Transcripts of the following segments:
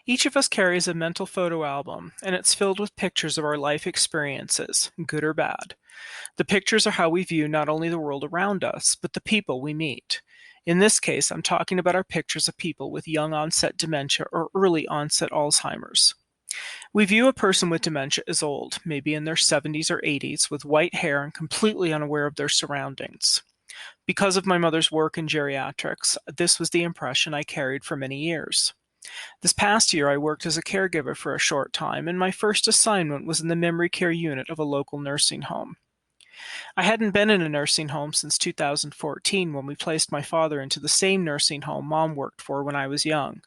Each of us carries a mental photo album, and it's filled with pictures of our life experiences, good or bad. The pictures are how we view not only the world around us, but the people we meet. In this case, I'm talking about our pictures of people with young onset dementia or early onset Alzheimer's. We view a person with dementia as old, maybe in their 70s or 80s, with white hair and completely unaware of their surroundings. Because of my mother's work in geriatrics, this was the impression I carried for many years. This past year, I worked as a caregiver for a short time, and my first assignment was in the memory care unit of a local nursing home. I hadn't been in a nursing home since 2014 when we placed my father into the same nursing home Mom worked for when I was young.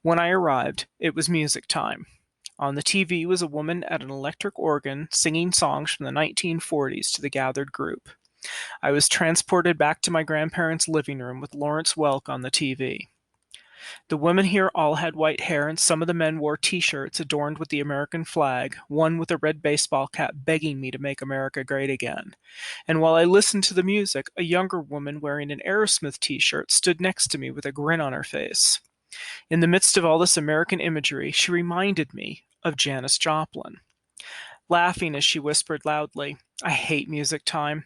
When I arrived, it was music time. On the TV was a woman at an electric organ singing songs from the 1940s to the gathered group. I was transported back to my grandparents' living room with Lawrence Welk on the TV. The women here all had white hair, and some of the men wore T-shirts adorned with the American flag, one with a red baseball cap begging me to make America great again. And while I listened to the music, a younger woman wearing an Aerosmith T-shirt stood next to me with a grin on her face. In the midst of all this American imagery, she reminded me of Janis Joplin. Laughing as she whispered loudly, "I hate music time.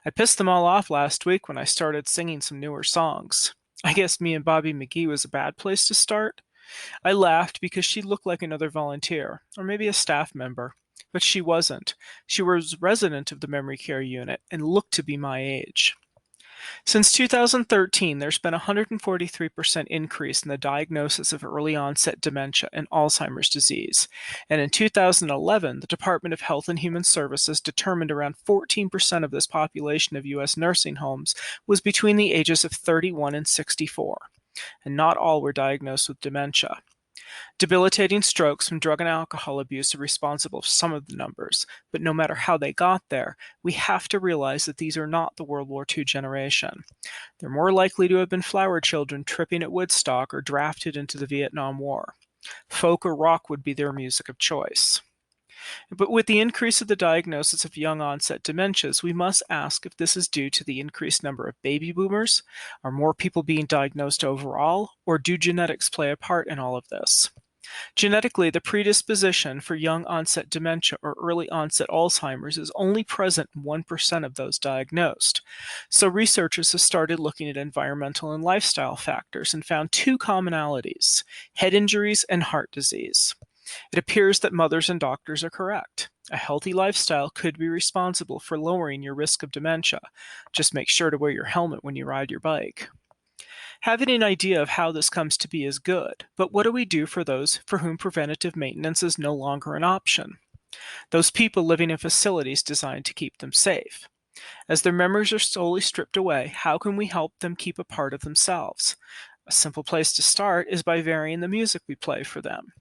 I pissed them all off last week when I started singing some newer songs. I guess me and Bobby McGee was a bad place to start." I laughed because she looked like another volunteer, or maybe a staff member, but she wasn't. She was a resident of the memory care unit and looked to be my age. Since 2013, there's been a 143% increase in the diagnosis of early onset dementia and Alzheimer's disease. And in 2011, the Department of Health and Human Services determined around 14% of this population of U.S. nursing homes was between the ages of 31 and 64. And not all were diagnosed with dementia. Debilitating strokes from drug and alcohol abuse are responsible for some of the numbers, but no matter how they got there, we have to realize that these are not the World War II generation. They're more likely to have been flower children tripping at Woodstock or drafted into the Vietnam War. Folk or rock would be their music of choice. But with the increase of the diagnosis of young onset dementias, we must ask if this is due to the increased number of baby boomers, are more people being diagnosed overall, or do genetics play a part in all of this? Genetically, the predisposition for young onset dementia or early onset Alzheimer's is only present in 1% of those diagnosed. So researchers have started looking at environmental and lifestyle factors and found two commonalities: head injuries and heart disease. It appears that mothers and doctors are correct. A healthy lifestyle could be responsible for lowering your risk of dementia. Just make sure to wear your helmet when you ride your bike. Having an idea of how this comes to be is good, but what do we do for those for whom preventative maintenance is no longer an option? Those people living in facilities designed to keep them safe. As their memories are slowly stripped away, how can we help them keep a part of themselves? A simple place to start is by varying the music we play for them.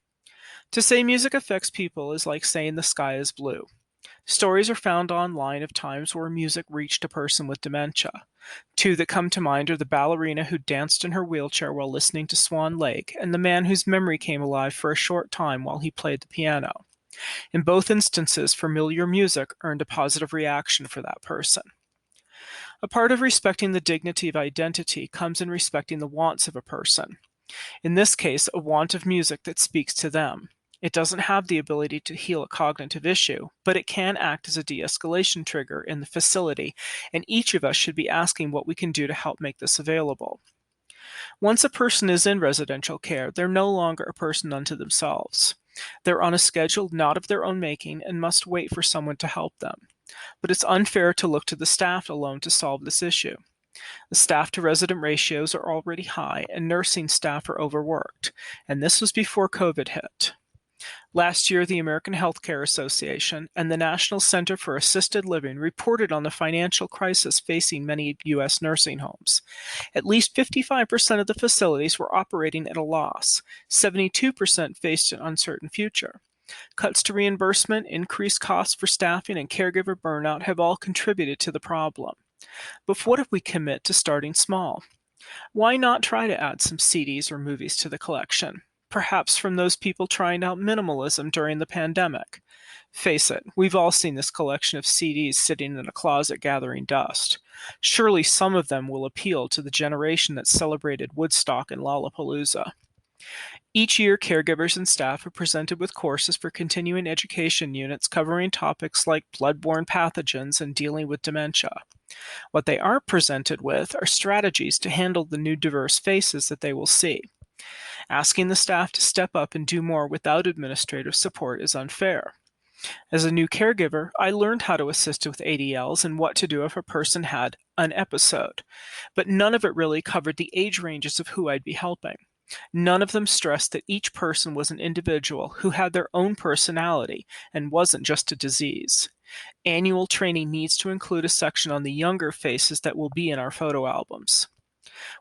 To say music affects people is like saying the sky is blue. Stories are found online of times where music reached a person with dementia. Two that come to mind are the ballerina who danced in her wheelchair while listening to Swan Lake, and the man whose memory came alive for a short time while he played the piano. In both instances, familiar music earned a positive reaction for that person. A part of respecting the dignity of identity comes in respecting the wants of a person. In this case, a want of music that speaks to them. It doesn't have the ability to heal a cognitive issue, but it can act as a de-escalation trigger in the facility, and each of us should be asking what we can do to help make this available. Once a person is in residential care, they're no longer a person unto themselves. They're on a schedule not of their own making and must wait for someone to help them. But it's unfair to look to the staff alone to solve this issue. The staff-to-resident ratios are already high, and nursing staff are overworked, and this was before COVID hit. Last year, the American Healthcare Association and the National Center for Assisted Living reported on the financial crisis facing many U.S. nursing homes. At least 55% of the facilities were operating at a loss. 72% faced an uncertain future. Cuts to reimbursement, increased costs for staffing, and caregiver burnout have all contributed to the problem. But what if we commit to starting small? Why not try to add some CDs or movies to the collection? Perhaps from those people trying out minimalism during the pandemic. Face it, we've all seen this collection of CDs sitting in a closet gathering dust. Surely some of them will appeal to the generation that celebrated Woodstock and Lollapalooza. Each year, caregivers and staff are presented with courses for continuing education units covering topics like bloodborne pathogens and dealing with dementia. What they aren't presented with are strategies to handle the new diverse faces that they will see. Asking the staff to step up and do more without administrative support is unfair. As a new caregiver, I learned how to assist with ADLs and what to do if a person had an episode, but none of it really covered the age ranges of who I'd be helping. None of them stressed that each person was an individual who had their own personality and wasn't just a disease. Annual training needs to include a section on the younger faces that will be in our photo albums.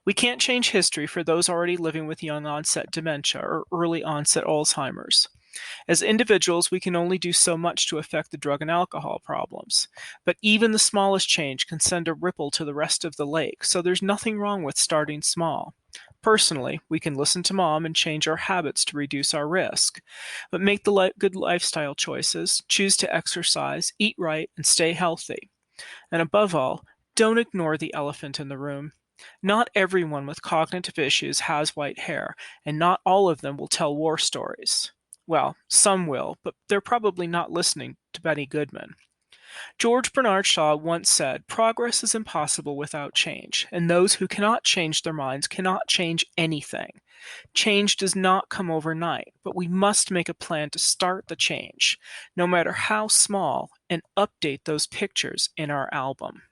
We can't change history for those already living with young onset dementia or early onset Alzheimer's. As individuals, we can only do so much to affect the drug and alcohol problems. But even the smallest change can send a ripple to the rest of the lake, so there's nothing wrong with starting small. Personally, we can listen to mom and change our habits to reduce our risk, but make the good lifestyle choices, choose to exercise, eat right, and stay healthy. And above all, don't ignore the elephant in the room. Not everyone with cognitive issues has white hair, and not all of them will tell war stories. Well, some will, but they're probably not listening to Benny Goodman. George Bernard Shaw once said, "Progress is impossible without change, and those who cannot change their minds cannot change anything." Change does not come overnight, but we must make a plan to start the change, no matter how small, and update those pictures in our album.